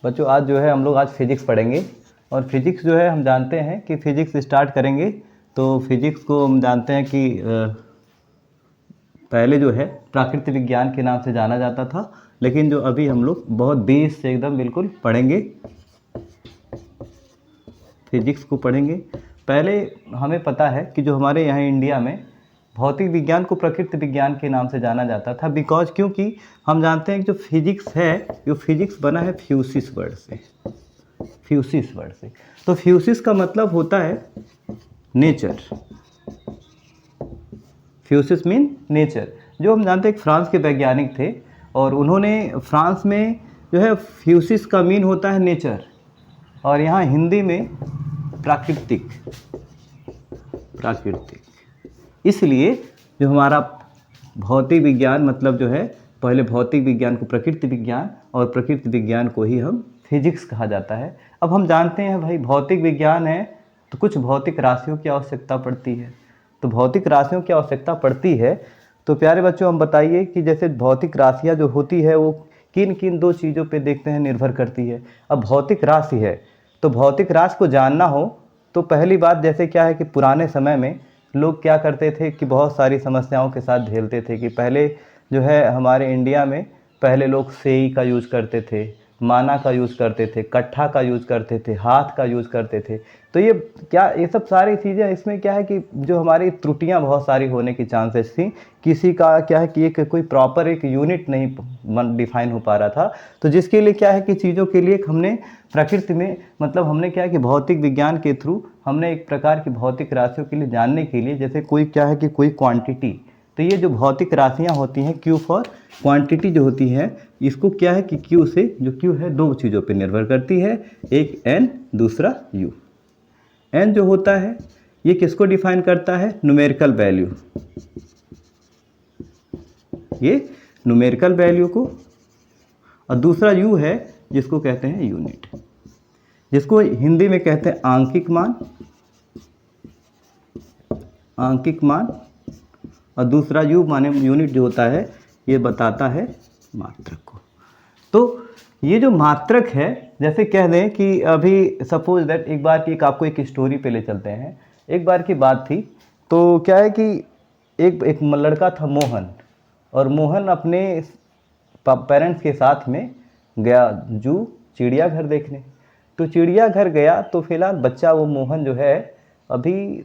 बच्चों आज जो है हम लोग आज फिजिक्स पढ़ेंगे। और फिजिक्स जो है हम जानते हैं कि फिजिक्स स्टार्ट करेंगे तो फिजिक्स को हम जानते हैं कि पहले जो है प्राकृतिक विज्ञान के नाम से जाना जाता था, लेकिन जो अभी हम लोग बहुत बेस से एकदम बिल्कुल पढ़ेंगे, फिजिक्स को पढ़ेंगे। पहले हमें पता है कि जो हमारे यहाँ इंडिया में भौतिक विज्ञान को प्रकृति विज्ञान के नाम से जाना जाता था, बिकॉज क्योंकि हम जानते हैं कि जो फिजिक्स है, जो फिजिक्स बना है फ्यूसिस वर्ड से, फ्यूसिस वर्ड से। तो फ्यूसिस का मतलब होता है नेचर, फ्यूसिस मीन नेचर। जो हम जानते हैं कि फ्रांस के वैज्ञानिक थे और उन्होंने फ्रांस में जो है फ्यूसिस का मीन होता है नेचर, और यहाँ हिंदी में प्राकृतिक, प्राकृतिक। इसलिए जो हमारा भौतिक विज्ञान मतलब जो है, पहले भौतिक विज्ञान को प्रकृति विज्ञान और प्रकृति विज्ञान को ही हम फिजिक्स कहा जाता है। अब हम जानते हैं भाई भौतिक विज्ञान है तो कुछ भौतिक राशियों की आवश्यकता पड़ती है। तो भौतिक राशियों की आवश्यकता पड़ती है तो प्यारे बच्चों हम बताइए कि जैसे भौतिक राशियाँ जो होती है वो किन किन दो चीज़ों पे देखते हैं निर्भर करती है। अब भौतिक राशि है तो भौतिक राशि को जानना हो तो पहली बात जैसे क्या है कि पुराने समय में लोग क्या करते थे कि बहुत सारी समस्याओं के साथ झेलते थे। कि पहले जो है हमारे इंडिया में पहले लोग सेई का यूज़ करते थे, माना का यूज़ करते थे, कट्ठा का यूज़ करते थे, हाथ का यूज़ करते थे। तो ये क्या, ये सब सारी चीज़ें इसमें क्या है कि जो हमारी त्रुटियां बहुत सारी होने की चांसेस थी। किसी का क्या है कि एक कोई प्रॉपर एक यूनिट नहीं डिफाइन हो पा रहा था। तो जिसके लिए क्या है कि चीज़ों के लिए हमने प्रकृति में मतलब हमने क्या है कि भौतिक विज्ञान के थ्रू हमने एक प्रकार की भौतिक राशियों के लिए जानने के लिए, जैसे कोई क्या है कि कोई क्वांटिटी, तो ये जो भौतिक राशियाँ होती हैं क्यू फॉर क्वांटिटी जो होती है, इसको क्या है कि क्यू से, जो क्यू है दो चीज़ों पे निर्भर करती है, एक एन दूसरा यू। एन जो होता है ये किसको डिफाइन करता है, न्यूमेरिकल वैल्यू, ये न्यूमेरिकल वैल्यू को, और दूसरा यू है जिसको कहते हैं यूनिट, जिसको हिंदी में कहते हैं आंकिक मान, आंकिक मान। और दूसरा यू माने यूनिट जो होता है ये बताता है मात्रक को। तो ये जो मात्रक है, जैसे कह दें कि अभी सपोज दैट एक बार की आपको एक स्टोरी पे ले चलते हैं। एक बार की बात थी तो क्या है कि एक लड़का था मोहन, और मोहन अपने पेरेंट्स के साथ में गया जू चिड़ियाघर देखने। तो चिड़ियाघर गया तो फिलहाल बच्चा वो मोहन जो है अभी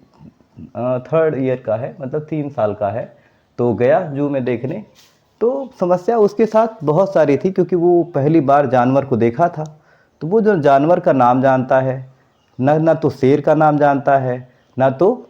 3rd ईयर का है, मतलब 3 साल का है। तो गया जू में देखने, तो समस्या उसके साथ बहुत सारी थी क्योंकि वो पहली बार जानवर को देखा था। तो वो जो जानवर का नाम जानता है, ना तो शेर का नाम जानता है, ना तो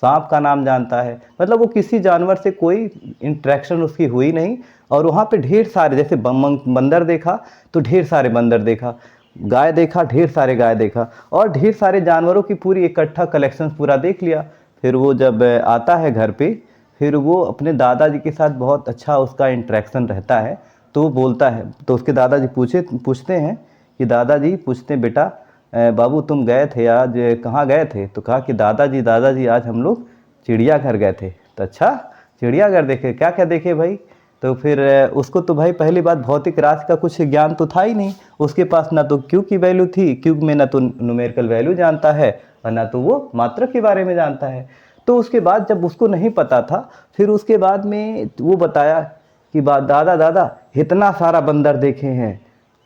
सांप का नाम जानता है, मतलब वो किसी जानवर से कोई इंटरेक्शन उसकी हुई नहीं। और वहाँ पे ढेर सारे, जैसे बंदर देखा तो ढेर सारे बंदर देखा, गाय देखा ढेर सारे गाय देखा, और ढेर सारे जानवरों की पूरी इकट्ठा कलेक्शन पूरा देख लिया। फिर वो जब आता है घर पे, फिर वो अपने दादाजी के साथ बहुत अच्छा उसका इंटरेक्शन रहता है। तो वो बोलता है, तो उसके दादाजी पूछते हैं कि दादाजी पूछते हैं बेटा बाबू तुम गए थे आज, कहाँ गए थे? तो कहा कि दादाजी आज हम लोग चिड़ियाघर गए थे। तो अच्छा चिड़ियाघर देखे, क्या क्या देखे भाई? तो फिर उसको तो भाई पहली बात भौतिक राशि का कुछ ज्ञान तो था ही नहीं उसके पास, ना तो क्यू की वैल्यू थी, क्यू में ना तो न्यूमेरिकल वैल्यू जानता है और ना तो वो मात्रक के बारे में जानता है। तो उसके बाद जब उसको नहीं पता था, फिर उसके बाद में वो बताया कि दादा इतना सारा बंदर देखे हैं,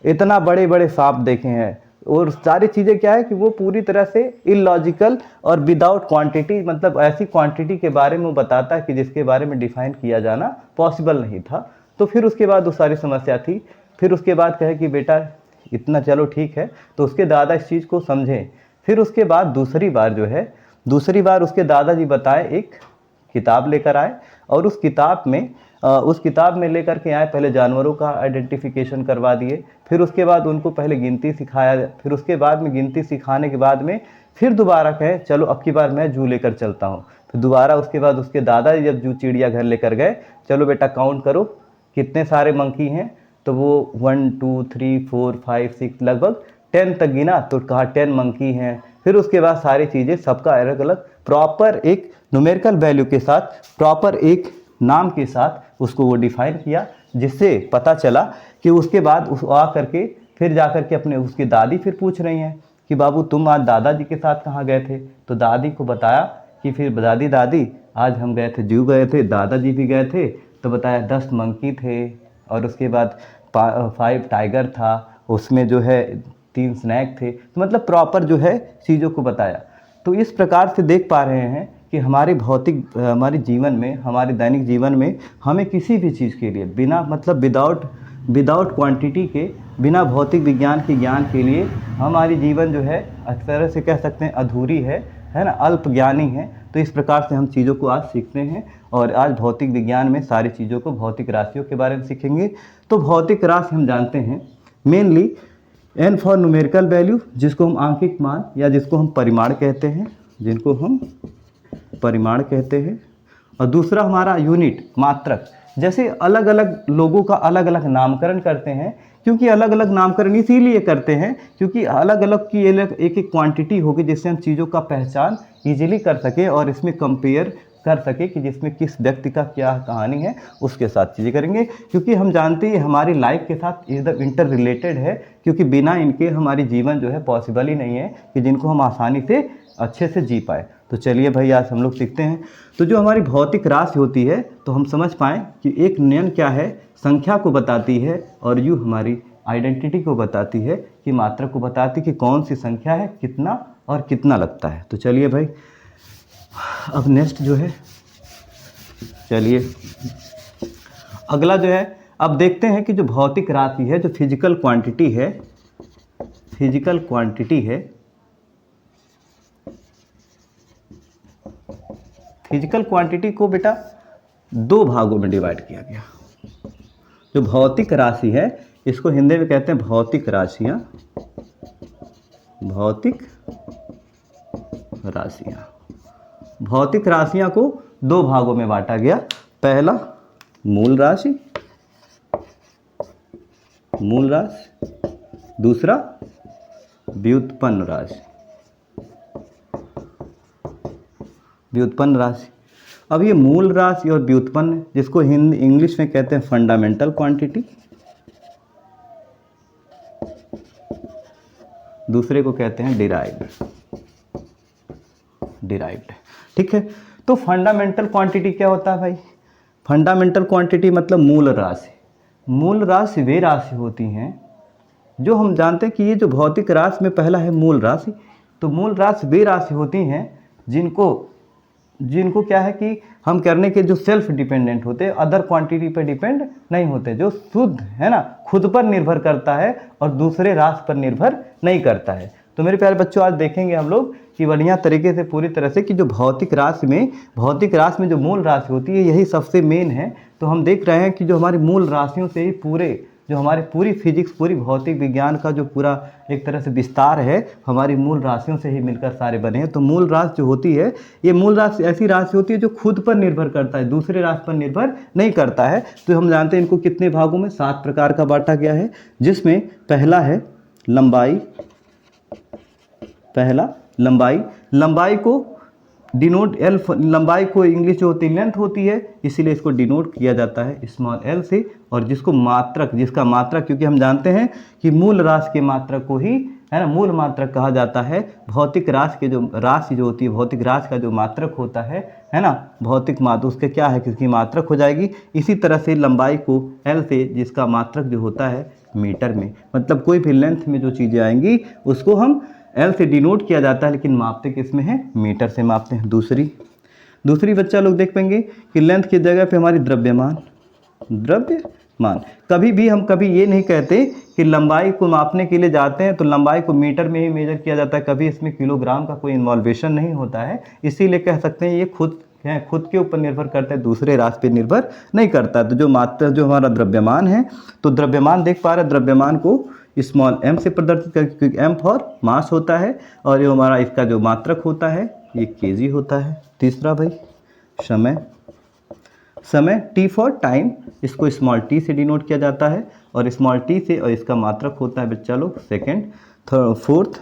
इतना बड़े बड़े सांप देखे हैं, और सारी चीज़ें क्या है कि वो पूरी तरह से इलॉजिकल और विदाउट क्वांटिटी, मतलब ऐसी क्वांटिटी के बारे में वो बताता है कि जिसके बारे में डिफाइन किया जाना पॉसिबल नहीं था। तो फिर उसके बाद वो सारी समस्या थी। फिर उसके बाद कहे कि बेटा इतना चलो ठीक है, तो उसके दादा इस चीज़ को समझें। फिर उसके बाद दूसरी बार उसके दादाजी बताए एक किताब लेकर आए, और उस किताब में लेकर के आए, पहले जानवरों का आइडेंटिफिकेशन करवा दिए, फिर उसके बाद उनको पहले गिनती सिखाया, फिर उसके बाद में गिनती सिखाने के बाद में फिर दोबारा कहे चलो अब की बार मैं जू लेकर चलता हूँ। फिर दोबारा उसके बाद उसके दादाजी जब जू चिड़ियाघर लेकर गए, चलो बेटा काउंट करो कितने सारे मंकी हैं। तो वो 1 2 3 4 5 6 लगभग 10 तक गिना, तो कहा 10 मंकी हैं। फिर उसके बाद सारी चीज़ें सबका अलग अलग प्रॉपर एक न्यूमेरिकल वैल्यू के साथ, प्रॉपर एक नाम के साथ उसको वो डिफाइन किया, जिससे पता चला कि उसके बाद उस आ करके फिर जाकर के अपने उसकी दादी फिर पूछ रही हैं कि बाबू तुम आज दादाजी के साथ कहाँ गए थे। तो दादी को बताया कि फिर दादी दादी आज हम गए थे, जू गए थे, दादाजी भी गए थे। तो बताया 10 मंकी थे और उसके बाद 5 टाइगर था, उसमें जो है 3 स्नैक थे। तो मतलब प्रॉपर जो है चीज़ों को बताया। तो इस प्रकार से देख पा रहे हैं कि हमारे जीवन में, हमारे दैनिक जीवन में हमें किसी भी चीज़ के लिए बिना मतलब विदाउट क्वांटिटी के, बिना भौतिक विज्ञान के ज्ञान के लिए हमारी जीवन जो है एक तरह से कह सकते हैं अधूरी है ना, अल्प ज्ञानी है। तो इस प्रकार से हम चीज़ों को आज सीखते हैं और आज भौतिक विज्ञान में सारी चीज़ों को, भौतिक राशियों के बारे में सीखेंगे। तो भौतिक राशि हम जानते हैं mainly n for numerical value, जिसको हम आंकिक मान या जिसको हम परिमाण कहते हैं, और दूसरा हमारा यूनिट, मात्रक। जैसे अलग अलग लोगों का अलग अलग नामकरण करते हैं, क्योंकि अलग अलग नामकरण इसीलिए करते हैं क्योंकि अलग अलग की एक एक क्वांटिटी होगी जिससे हम चीज़ों का पहचान ईजिली कर सकें और इसमें कंपेयर कर सके कि जिसमें किस व्यक्ति का क्या कहानी है, उसके साथ चीज़ें करेंगे। क्योंकि हम जानते हैं हमारी लाइफ के साथ एकदम इंटर रिलेटेड है, क्योंकि बिना इनके हमारी जीवन जो है पॉसिबल ही नहीं है कि जिनको हम आसानी से अच्छे से जी पाए। तो चलिए भाई आज हम लोग सीखते हैं। तो जो हमारी भौतिक राशि होती है, तो हम समझ पाएँ कि एक नियन क्या है, संख्या को बताती है, और यू हमारी आइडेंटिटी को बताती है, कि मात्रा को बताती है कि कौन सी संख्या है, कितना और कितना लगता है। तो चलिए भाई अब नेक्स्ट जो है, चलिए अगला जो है, अब देखते हैं कि जो भौतिक राशि है, जो फिजिकल क्वांटिटी है, फिजिकल क्वांटिटी को बेटा 2 भागों में डिवाइड किया गया। जो भौतिक राशि है इसको हिंदी में कहते हैं भौतिक राशियाँ, भौतिक राशियाँ को 2 भागों में बांटा गया। पहला मूल राशि, दूसरा व्युत्पन्न राशि। अब ये मूल राशि और व्युत्पन्न, जिसको इंग्लिश में कहते हैं फंडामेंटल क्वांटिटी, दूसरे को कहते हैं डिराइव्ड। ठीक है। तो फंडामेंटल क्वांटिटी क्या होता है भाई? फंडामेंटल क्वांटिटी मतलब मूल राशि वे राशि होती हैं जो हम जानते हैं कि ये जो भौतिक राशि में पहला है मूल राशि। तो मूल राशि वे राशि होती हैं जिनको क्या है कि हम करने के जो सेल्फ डिपेंडेंट होते हैं, अदर क्वांटिटी पर डिपेंड नहीं होते, जो शुद्ध है ना, खुद पर निर्भर करता है और दूसरे राशि पर निर्भर नहीं करता है। तो मेरे प्यारे बच्चों आज देखेंगे हम लोग कि बढ़िया तरीके से, पूरी तरह से, कि जो भौतिक राशि में जो मूल राशि होती है यही सबसे मेन है। तो हम देख रहे हैं कि जो हमारी मूल राशियों से ही पूरी फिजिक्स, पूरी भौतिक विज्ञान का जो पूरा एक तरह से विस्तार है, हमारी मूल राशियों से ही मिलकर सारे बने हैं। तो मूल राशि जो होती है, ये मूल राशि ऐसी राशि होती है जो खुद पर निर्भर करता है, दूसरे राशि पर निर्भर नहीं करता है। तो हम जानते हैं इनको कितने भागों में, 7 प्रकार का बांटा गया है, जिसमें पहला है लंबाई। लंबाई को डिनोट लंबाई को इंग्लिश जो होती है लेंथ होती है, इसीलिए इसको डिनोट किया जाता है स्मॉल l से। और जिसका मात्रक, क्योंकि हम जानते हैं कि मूल राशि के मात्रक को ही है ना मूल मात्रक कहा जाता है। भौतिक राशि के जो राशि जो होती है, भौतिक राशि का जो मात्रक होता है ना, भौतिक मात्रक, उसके क्या है, किसकी मात्रक हो जाएगी। इसी तरह से लंबाई को l से, जिसका मात्रक जो होता है मीटर में, मतलब कोई भी लेंथ में जो चीज़ें आएंगी उसको हम L से डिनोट किया जाता है, लेकिन मापते किस में है, मीटर से मापते हैं। दूसरी बच्चा लोग देख पाएंगे कि लेंथ की जगह पे हमारी द्रव्यमान। कभी भी हम ये नहीं कहते कि लंबाई को मापने के लिए जाते हैं तो लंबाई को मीटर में ही मेजर किया जाता है, कभी इसमें किलोग्राम का कोई इन्वॉल्वेशन नहीं होता है। इसीलिए कह सकते हैं ये खुद के ऊपर निर्भर करता है, दूसरे राशि पे निर्भर नहीं करता। तो जो हमारा द्रव्यमान है, तो द्रव्यमान देख पा रहे हैं, द्रव्यमान को स्मॉल m से प्रदर्शित करके, क्योंकि m फॉर मास होता है और ये हमारा इसका जो मात्रक होता है ये kg होता है। तीसरा भाई समय t फॉर टाइम, इसको स्मॉल t से डिनोट किया जाता है और स्मॉल t से, और इसका मात्रक होता है बच्चा लोग सेकेंड। फोर्थ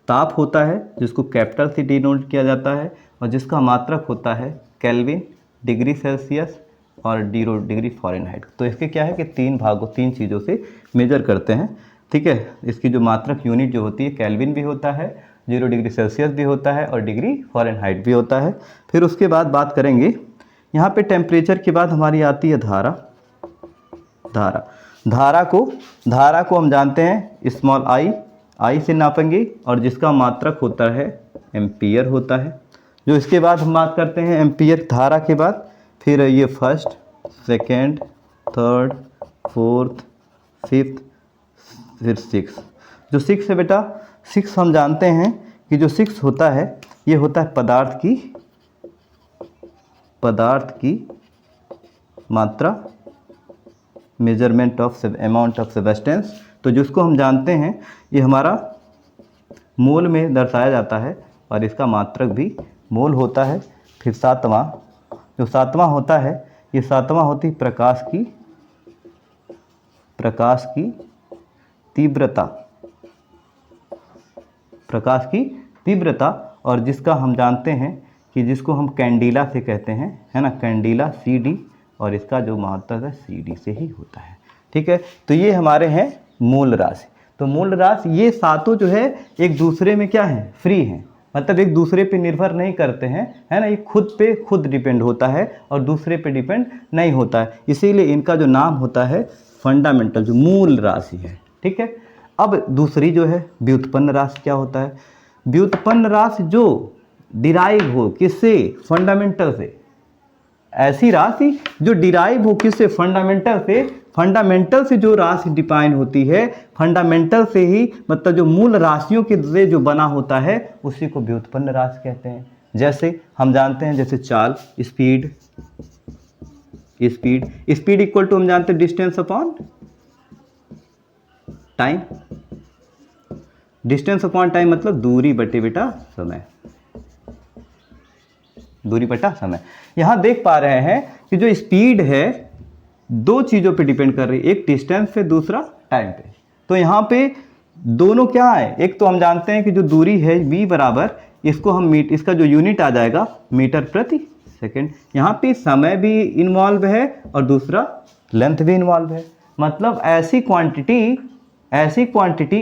ताप होता है, जिसको कैपिटल से डिनोट किया जाता है और जिसका मात्रक होता है केल्विन, डिग्री सेल्सियस, और 0 डिग्री फ़ारेनहाइट। तो इसके क्या है कि 3 चीज़ों से मेजर करते हैं, ठीक है। इसकी जो मात्रक यूनिट जो होती है केल्विन भी होता है, 0 डिग्री सेल्सियस भी होता है और डिग्री फ़ारेनहाइट भी होता है। फिर उसके बाद बात करेंगे यहाँ पे टेम्परेचर के बाद हमारी आती है धारा। धारा को हम जानते हैं स्मॉल आई से नापेंगे और जिसका मात्रक होता है एम्पियर होता है। जो इसके बाद हम बात करते हैं एम्पियर धारा के बाद, फिर ये first, second, third, fourth, fifth, फिर 6। जो 6 है बेटा, 6 हम जानते हैं कि जो 6 होता है ये होता है पदार्थ की मात्रा, measurement of amount of substance. तो जिसको हम जानते हैं ये हमारा मोल में दर्शाया जाता है और इसका मात्रक भी मोल होता है। फिर 7वां होता है, ये 7वां होती प्रकाश की तीव्रता, और जिसका हम जानते हैं कि जिसको हम कैंडिला से कहते हैं, है ना, कैंडिला CD, और इसका जो मात्रक है CD से ही होता है, ठीक है। तो ये हमारे हैं मूल राशि। तो मूल राशि ये सातों जो है एक दूसरे में क्या है, फ्री हैं, मतलब एक दूसरे पे निर्भर नहीं करते हैं, है ना। ये खुद पे खुद डिपेंड होता है और दूसरे पे डिपेंड नहीं होता है, इसीलिए इनका जो नाम होता है फंडामेंटल, जो मूल राशि है, ठीक है। अब दूसरी जो है व्युत्पन्न राशि क्या होता है। व्युत्पन्न राशि जो डिराइव हो किससे, फंडामेंटल से। ऐसी राशि जो डिराइव हो किससे, फंडामेंटल से जो राशि डिफाइन होती है, फंडामेंटल से ही, मतलब जो मूल राशियों के से जो बना होता है उसी को व्युत्पन्न राशि कहते हैं। जैसे हम जानते हैं, जैसे चाल, स्पीड इक्वल टू हम जानते हैं distance upon time. Distance upon time मतलब दूरी बटे बेटा समय, दूरी बटा समय। यहां देख पा रहे हैं कि जो स्पीड है 2 चीज़ों पे डिपेंड कर रही है, एक डिस्टेंस पे, दूसरा टाइम पे। तो यहाँ पे दोनों क्या है, एक तो हम जानते हैं कि जो दूरी है v बराबर, इसको हम इसका जो यूनिट आ जाएगा मीटर प्रति सेकेंड। यहाँ पे समय भी इन्वॉल्व है और दूसरा लेंथ भी इन्वॉल्व है, मतलब ऐसी क्वांटिटी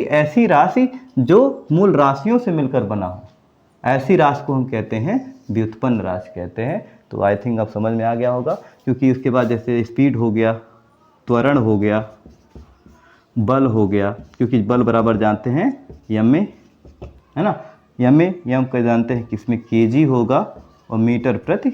ऐसी राशि जो मूल राशियों से मिलकर बना हो, ऐसी राशि को हम कहते हैं व्युत्पन्न राशि कहते हैं। तो आई थिंक अब समझ में आ गया होगा, क्योंकि उसके बाद जैसे स्पीड हो गया, त्वरण हो गया, बल हो गया, क्योंकि बल बराबर जानते हैं यम में, है ना, यम को जानते हैं किसमें kg होगा और मीटर प्रति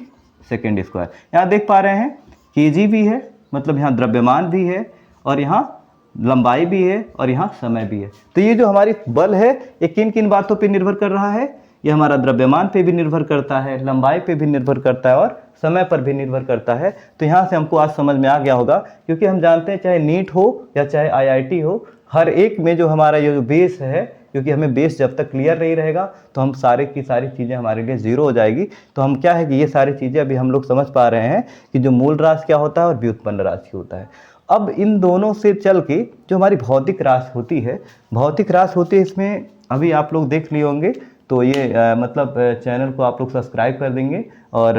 सेकेंड स्क्वायर। यहाँ देख पा रहे हैं kg भी है, मतलब यहाँ द्रव्यमान भी है और यहाँ लंबाई भी है और यहाँ समय भी है। तो ये जो हमारी बल है ये किन किन बातों पे निर्भर कर रहा है, ये हमारा द्रव्यमान पे भी निर्भर करता है, लंबाई पे भी निर्भर करता है और समय पर भी निर्भर करता है। तो यहाँ से हमको आज समझ में आ गया होगा, क्योंकि हम जानते हैं चाहे नीट हो या चाहे IIT हो, हर एक में जो हमारा ये जो बेस है, क्योंकि हमें बेस जब तक क्लियर नहीं रहेगा तो हम सारे की सारी चीज़ें हमारे लिए ज़ीरो हो जाएगी। तो हम क्या है कि ये सारी चीज़ें अभी हम लोग समझ पा रहे हैं कि जो मूल राशि क्या होता है और व्युत्पन्न राशि होता है। अब इन दोनों से चल के जो हमारी भौतिक राशि होती है, इसमें अभी आप लोग देख लिए होंगे। तो ये मतलब चैनल को आप लोग सब्सक्राइब कर देंगे और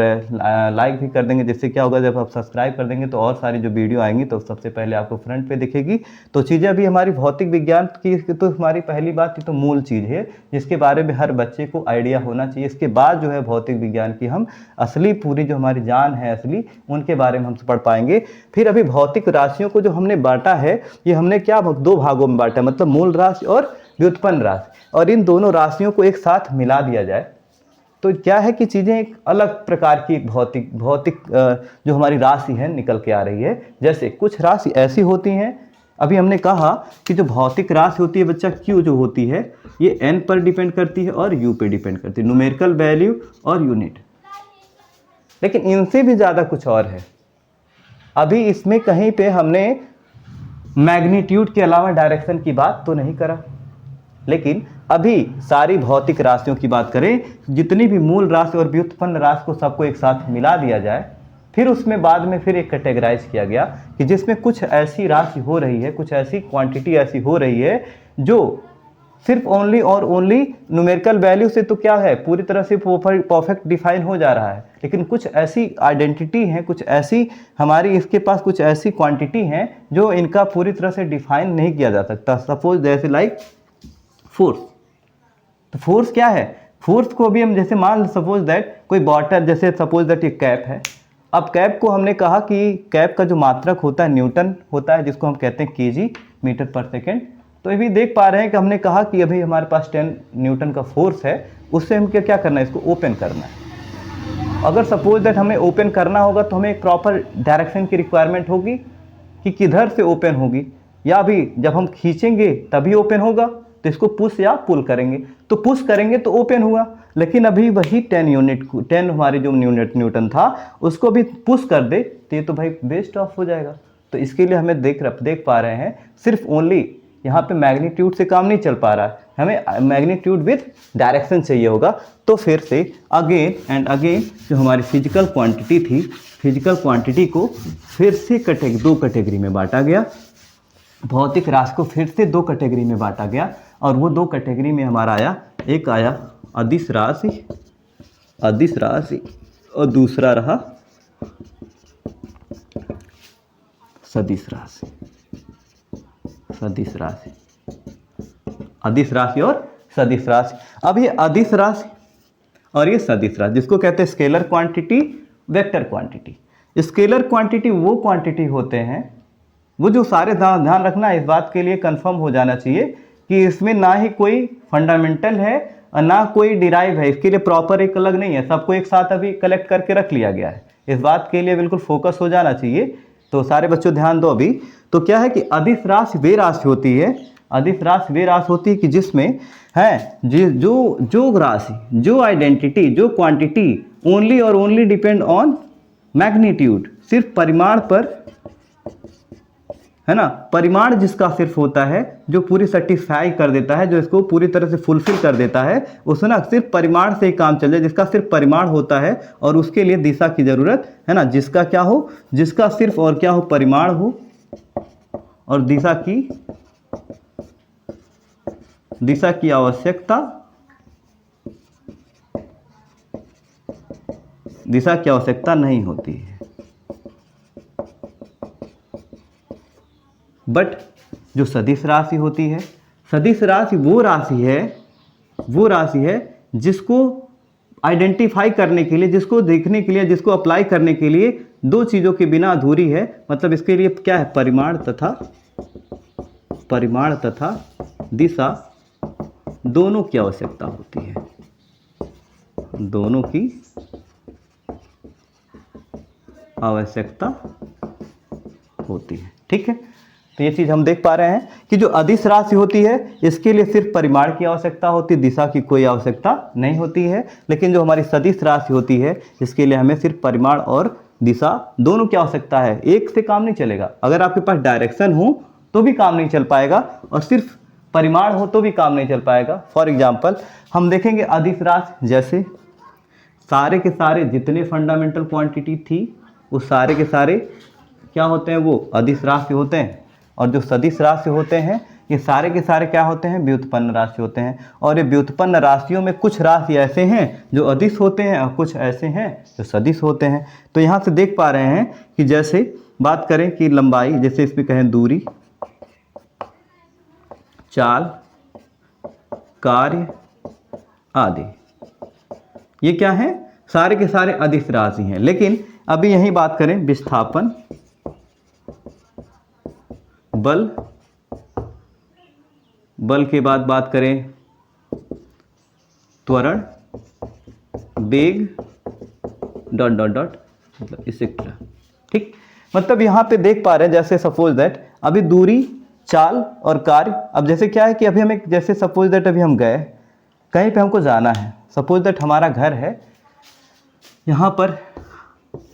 लाइक भी कर देंगे, जिससे क्या होगा, जब आप सब्सक्राइब कर देंगे तो और सारी जो वीडियो आएंगी तो सबसे पहले आपको फ्रंट पे दिखेगी। तो चीज़ें अभी हमारी भौतिक विज्ञान की, तो हमारी पहली बात ये तो मूल चीज़ है जिसके बारे में हर बच्चे को आइडिया होना चाहिए। इसके बाद जो है भौतिक विज्ञान की हम असली पूरी जो हमारी जान है असली, उनके बारे में हम पढ़ पाएंगे। फिर अभी भौतिक राशियों को जो हमने बांटा है, ये हमने क्या 2 भागों में बांटा, मतलब मूल राशि और व्युत्पन्न राशि, और इन दोनों राशियों को एक साथ मिला दिया जाए तो क्या है कि चीज़ें एक अलग प्रकार की एक भौतिक जो हमारी राशि है निकल के आ रही है। जैसे कुछ राशि ऐसी होती हैं, अभी हमने कहा कि जो भौतिक राशि होती है बच्चा, Q जो होती है ये n पर डिपेंड करती है और U पे डिपेंड करती है, न्यूमेरिकल वैल्यू और यूनिट। लेकिन इनसे भी ज़्यादा कुछ और है। अभी इसमें कहीं पे हमने मैग्नीट्यूड के अलावा डायरेक्शन की बात तो नहीं करा, लेकिन अभी सारी भौतिक राशियों की बात करें, जितनी भी मूल राशि और व्युत्पन्न राशि को सबको एक साथ मिला दिया जाए, फिर उसमें बाद में फिर एक कैटेगराइज किया गया कि जिसमें कुछ ऐसी राशि हो रही है, कुछ ऐसी क्वांटिटी ऐसी हो रही है जो सिर्फ ओनली और ओनली न्यूमेरिकल वैल्यू से तो क्या है, पूरी तरह से परफेक्ट डिफाइन हो जा रहा है, लेकिन कुछ ऐसी आइडेंटिटी हैं, कुछ ऐसी हमारी इसके पास कुछ ऐसी क्वांटिटी हैं जो इनका पूरी तरह से डिफाइन नहीं किया जा सकता। सपोज जैसे लाइक फोर्स, तो फोर्स क्या है, फोर्स को भी हम जैसे मान सपोज दैट कोई बॉटल, जैसे सपोज दैट ये कैप है। अब कैप को हमने कहा कि कैप का जो मात्रक होता है न्यूटन होता है, जिसको हम कहते हैं केजी मीटर पर सेकेंड। तो ये भी देख पा रहे हैं कि हमने कहा कि अभी हमारे पास 10 न्यूटन का फोर्स है, उससे हम क्या करना है, इसको ओपन करना है। अगर सपोज दैट हमें ओपन करना होगा तो हमें एक प्रॉपर डायरेक्शन की रिक्वायरमेंट होगी कि किधर से ओपन होगी, या अभी जब हम खींचेंगे तभी ओपन होगा, तो इसको पुश या पुल करेंगे, तो पुश करेंगे तो ओपन हुआ। लेकिन अभी वही 10 हमारे जो न्यूटन था उसको भी पुश कर दे तो ये तो भाई वेस्ट ऑफ हो जाएगा। तो इसके लिए हमें देख पा रहे हैं सिर्फ ओनली यहाँ पे मैग्नीट्यूड से काम नहीं चल पा रहा है, हमें मैग्नीट्यूड विथ डायरेक्शन चाहिए होगा। तो फिर से अगेन एंड अगेन जो हमारी फिजिकल क्वांटिटी थी, फिजिकल क्वांटिटी को फिर से दो कैटेगरी में बांटा गया, भौतिक राशि को फिर से 2 कैटेगरी में बांटा गया। और वो 2 कैटेगरी में हमारा आया, एक आया अदिश राशि और दूसरा रहा सदिश राशि। अदिश राशि और सदिश राशि। अब ये अदिश राशि और ये सदिश राशि, जिसको कहते हैं scalar quantity, vector quantity. Scalar quantity वो क्वांटिटी होते हैं, वो जो सारे ध्यान रखना है, इस बात के लिए कंफर्म हो जाना चाहिए कि इसमें ना ही कोई फंडामेंटल है और ना कोई डिराइव है, इसके लिए प्रॉपर एक अलग नहीं है, सबको एक साथ अभी कलेक्ट करके रख लिया गया है। इस बात के लिए बिल्कुल फोकस हो जाना चाहिए। तो सारे बच्चों ध्यान दो अभी। तो क्या है कि अदिश राशि वे राशि होती है, अदिश राशि वे राशि होती है कि जिसमें है जो राशि, जो आइडेंटिटी, जो क्वांटिटी ओनली और ओनली डिपेंड ऑन मैग्नीट्यूड, सिर्फ परिमाण पर, है ना, परिमाण जिसका सिर्फ होता है, जो पूरी सेटिस्फाई कर देता है, जो इसको पूरी तरह से फुलफिल कर देता है, उसमें ना सिर्फ परिमाण से ही काम चल जाए, जिसका सिर्फ परिमाण होता है और उसके लिए दिशा की जरूरत है ना, जिसका क्या हो, जिसका सिर्फ और क्या हो, परिमाण हो और दिशा की आवश्यकता, दिशा की आवश्यकता नहीं होती है। बट जो सदिश राशि होती है, सदिश राशि वो राशि है जिसको आइडेंटिफाई करने के लिए, जिसको देखने के लिए, जिसको अप्लाई करने के लिए 2 चीज़ों के बिना अधूरी है। मतलब इसके लिए क्या है, परिमाण तथा दिशा दोनों की आवश्यकता होती है, दोनों की आवश्यकता होती है। ठीक है, तो ये चीज़ हम देख पा रहे हैं कि जो अदिश राशि होती है इसके लिए सिर्फ परिमाण की आवश्यकता होती है, दिशा की कोई आवश्यकता नहीं होती है। लेकिन जो हमारी सदिश राशि होती है इसके लिए हमें सिर्फ परिमाण और दिशा दोनों की आवश्यकता है, एक से काम नहीं चलेगा। अगर आपके पास डायरेक्शन हो तो भी काम नहीं चल पाएगा और सिर्फ परिमाण हो तो भी काम नहीं चल पाएगा। फॉर एग्जाम्पल हम देखेंगे अदिश राशि, जैसे सारे के सारे जितने फंडामेंटल क्वांटिटी थी वो सारे के सारे क्या होते हैं, वो अदिश राशि होते हैं। और जो सदिश राशि होते हैं ये सारे के सारे क्या होते हैं, व्युत्पन्न राशि होते हैं। और ये व्युत्पन्न राशियों में कुछ राशि ऐसे हैं जो अदिश होते हैं और कुछ ऐसे हैं जो सदिश होते हैं। तो यहाँ से देख पा रहे हैं कि जैसे बात करें कि लंबाई, जैसे इसमें कहें दूरी, चाल, कार्य आदि, ये क्या है, सारे के सारे अदिश राशि हैं। लेकिन अभी यही बात करें विस्थापन, बल के बाद बात करें त्वरण, वेग, डॉट डॉट डॉट, मतलब इसेक्ट्रा। ठीक, मतलब यहाँ पे देख पा रहे हैं जैसे सपोज दैट अभी दूरी, चाल और कार्य। अब जैसे क्या है कि अभी हमें, जैसे सपोज दैट अभी हम गए कहीं पे, हमको जाना है, सपोज दैट हमारा घर है यहाँ पर।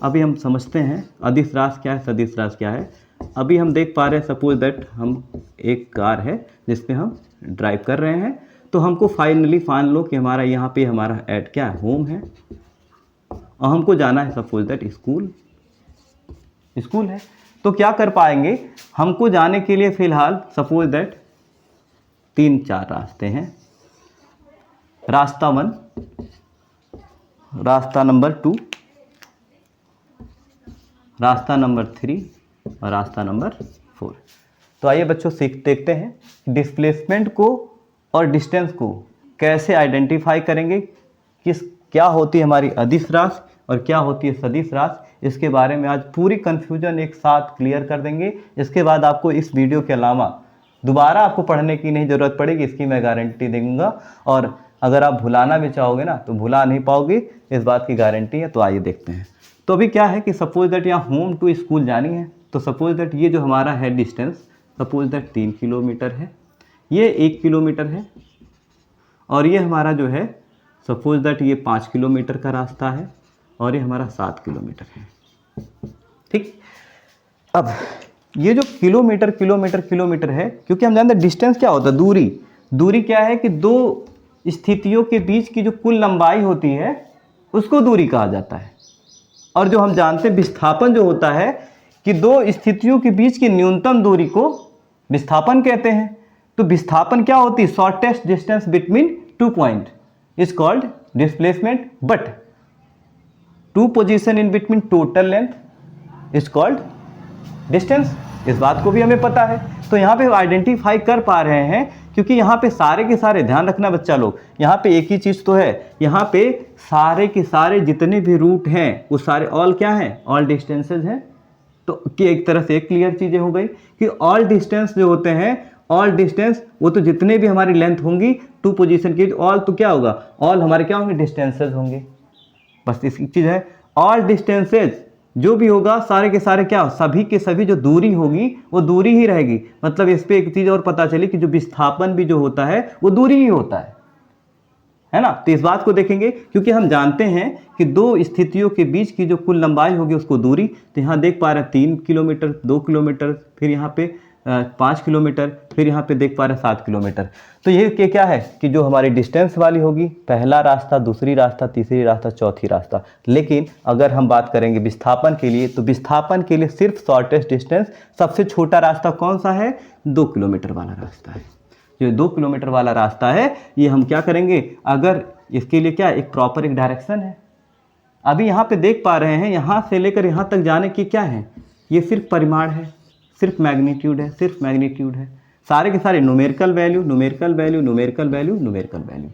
अभी हम समझते हैं अदिश राशि क्या है, सदिश राशि क्या है। अभी हम देख पा रहे हैं सपोज दैट हम एक कार है जिसमें हम ड्राइव कर रहे हैं, तो हमको फाइनली मान लो कि हमारा यहाँ पे हमारा एट क्या है, होम है, और हमको जाना है सपोज दैट स्कूल है। तो क्या कर पाएंगे, हमको जाने के लिए फ़िलहाल सपोज दैट 4 रास्ते हैं। रास्ता 1, रास्ता नंबर 2, रास्ता नंबर 3 और रास्ता नंबर 4। तो आइए बच्चों देखते हैं डिस्प्लेसमेंट को और डिस्टेंस को कैसे आइडेंटिफाई करेंगे, क्या होती है हमारी अदिश राशि और क्या होती है सदिश राशि। इसके बारे में आज पूरी कन्फ्यूजन एक साथ क्लियर कर देंगे। इसके बाद आपको इस वीडियो के अलावा दोबारा आपको पढ़ने की नहीं ज़रूरत पड़ेगी, इसकी मैं गारंटी दूंगा। और अगर आप भुलाना भी चाहोगे ना तो भुला नहीं पाओगे, इस बात की गारंटी है। तो आइए देखते हैं। तो अभी क्या है कि सपोज दैट यहाँ होम टू स्कूल जानी है, तो सपोज दैट ये जो हमारा है डिस्टेंस, सपोज दैट 3 किलोमीटर है, ये 1 किलोमीटर है, और ये हमारा जो है सपोज दैट ये 5 किलोमीटर का रास्ता है, और ये हमारा 7 किलोमीटर है। ठीक, अब ये जो किलोमीटर किलोमीटर किलोमीटर है, क्योंकि हम जानते हैं डिस्टेंस क्या होता है, दूरी क्या है कि दो स्थितियों के बीच की जो कुल लंबाई होती है उसको दूरी कहा जाता है। और जो हम जानते हैं विस्थापन जो होता है कि दो स्थितियों के बीच की न्यूनतम दूरी को विस्थापन कहते हैं। तो विस्थापन क्या होती है, shortest distance between 2 point is called displacement, but 2 position in between total length is called distance. इस बात को भी हमें पता है। तो यहाँ पे आइडेंटिफाई कर पा रहे हैं, क्योंकि यहाँ पे सारे के सारे, ध्यान रखना बच्चा लोग, यहाँ पे एक ही चीज़ तो है, यहाँ पे सारे के सारे जितने भी रूट हैं वो सारे ऑल क्या हैं, ऑल डिस्टेंसेज हैं। तो कि एक तरह से एक क्लियर चीज़ें हो गई कि ऑल डिस्टेंस जो होते हैं, ऑल डिस्टेंस वो तो जितने भी हमारी लेंथ होंगी 2 पोजीशन की, ऑल तो क्या होगा, ऑल हमारे क्या होंगे, डिस्टेंसेज होंगे। बस इसकी चीज़ है, ऑल डिस्टेंसेज जो भी होगा सारे के सारे क्या, सभी के सभी जो दूरी होगी वो दूरी ही रहेगी। मतलब इस पे एक चीज़ और पता चली कि जो विस्थापन भी जो होता है वो दूरी ही होता है ना। तो इस बात को देखेंगे, क्योंकि हम जानते हैं कि दो स्थितियों के बीच की जो कुल लंबाई होगी उसको दूरी, तो यहाँ देख पा रहे हैं 3 किलोमीटर, 2 किलोमीटर, फिर यहाँ पे 5 किलोमीटर, फिर यहाँ पे देख पा रहे हैं 7 किलोमीटर। तो ये क्या है कि जो हमारी डिस्टेंस वाली होगी, पहला रास्ता, दूसरी रास्ता, तीसरी रास्ता, चौथी रास्ता। लेकिन अगर हम बात करेंगे विस्थापन के लिए, तो विस्थापन के लिए सिर्फ शॉर्टेस्ट डिस्टेंस, सबसे छोटा रास्ता कौन सा है, 2 किलोमीटर वाला रास्ता है। जो 2 किलोमीटर वाला रास्ता है ये हम क्या करेंगे, अगर इसके लिए क्या एक प्रॉपर एक डायरेक्शन है। अभी यहाँ पे देख पा रहे हैं यहाँ से लेकर यहाँ तक जाने की क्या है, ये सिर्फ परिमाण है, सिर्फ मैग्नीट्यूड है, सिर्फ मैग्नीट्यूड है। सारे के सारे numerical value, numerical value, numerical value, numerical value.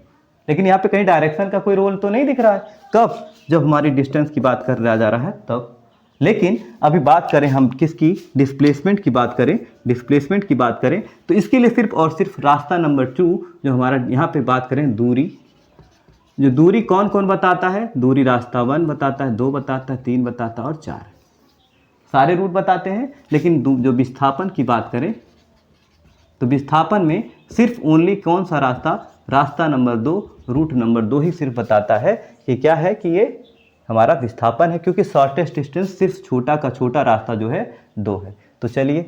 लेकिन यहाँ पे कहीं डायरेक्शन का कोई रोल तो नहीं दिख रहा है। कब, जब हमारी डिस्टेंस की बात कर रहा जा रहा है तब। लेकिन अभी बात करें हम किसकी, डिस्प्लेसमेंट की बात करें, डिस्प्लेसमेंट की बात करें, तो इसके लिए सिर्फ और सिर्फ रास्ता नंबर 2 जो हमारा यहाँ पे बात करें दूरी, जो दूरी कौन कौन बताता है, दूरी रास्ता 1 बताता है, 2 बताता है, 3 बताता है और 4, सारे रूट बताते हैं। लेकिन जो विस्थापन की बात करें तो विस्थापन में सिर्फ ओनली कौन सा रास्ता, रास्ता नंबर 2, रूट नंबर 2 ही सिर्फ बताता है कि क्या है कि ये हमारा विस्थापन है, क्योंकि शॉर्टेस्ट डिस्टेंस सिर्फ छोटा का छोटा रास्ता जो है 2 है। तो चलिए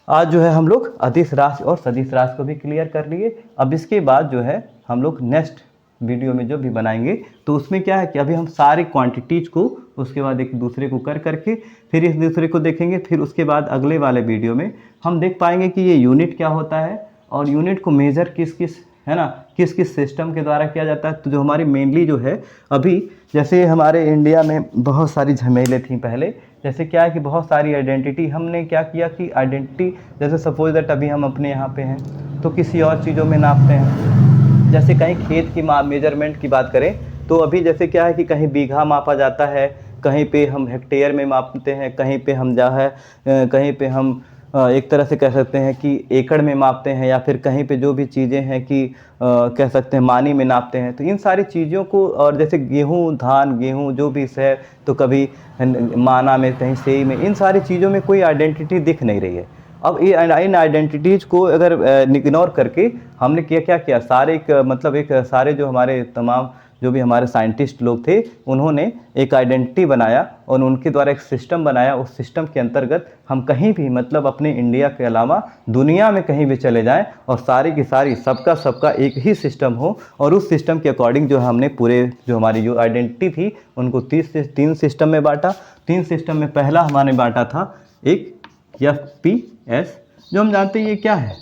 आज जो है हम लोग अदिश राशि और सदिश राशि को भी क्लियर कर लिए। अब इसके बाद जो है हम लोग नेक्स्ट वीडियो में जो भी बनाएंगे तो उसमें क्या है कि अभी हम सारी क्वांटिटीज़ को उसके बाद एक दूसरे को कर करके फिर इस दूसरे को देखेंगे। फिर उसके बाद अगले वाले वीडियो में हम देख पाएंगे कि ये यूनिट क्या होता है और यूनिट को मेज़र किस किस, है ना, किस किस सिस्टम के द्वारा किया जाता है। तो जो हमारी मेनली जो है अभी, जैसे हमारे इंडिया में बहुत सारी झमेले थी पहले, जैसे क्या है कि बहुत सारी आइडेंटिटी, हमने क्या किया कि आइडेंटिटी, जैसे सपोज दैट अभी हम अपने यहाँ पे हैं तो किसी और चीज़ों में नापते हैं। जैसे कहीं खेत की मेजरमेंट की बात करें तो अभी जैसे क्या है कि कहीं बीघा मापा जाता है, कहीं पे हम हेक्टेयर में मापते हैं, कहीं पे हम जो है कहीं पे हम एक तरह से कह सकते हैं कि एकड़ में मापते हैं, या फिर कहीं पे जो भी चीज़ें हैं कि कह सकते हैं मानी में नापते हैं। तो इन सारी चीज़ों को, और जैसे गेहूँ, धान, गेहूँ जो भी है, तो कभी माना में, कहीं सेई में, इन सारी चीज़ों में कोई आइडेंटिटी दिख नहीं रही है। अब ये इन आइडेंटिटीज़ को अगर इग्नोर करके हमने क्या किया, सारे एक मतलब एक सारे जो हमारे तमाम जो भी हमारे साइंटिस्ट लोग थे उन्होंने एक आइडेंटिटी बनाया और उनके द्वारा एक सिस्टम बनाया। उस सिस्टम के अंतर्गत हम कहीं भी, मतलब अपने इंडिया के अलावा दुनिया में कहीं भी चले जाएं और सारी की सारी सबका एक ही सिस्टम हो, और उस सिस्टम के अकॉर्डिंग जो हमने पूरे जो हमारी जो आइडेंटिटी थी उनको 3 सिस्टम में बांटा। 3 सिस्टम में पहला हमारे बांटा था एक FPS, जो हम जानते हैं ये क्या है,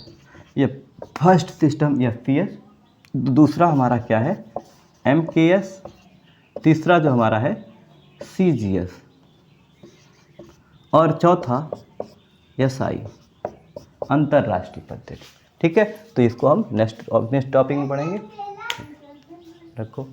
ये फर्स्ट सिस्टम FPS, दूसरा हमारा क्या है MKS, तीसरा जो हमारा है CGS और चौथा SI अंतर्राष्ट्रीय पद्धति। ठीक है, तो इसको हम नेक्स्ट टॉपिक में पढ़ेंगे। रखो।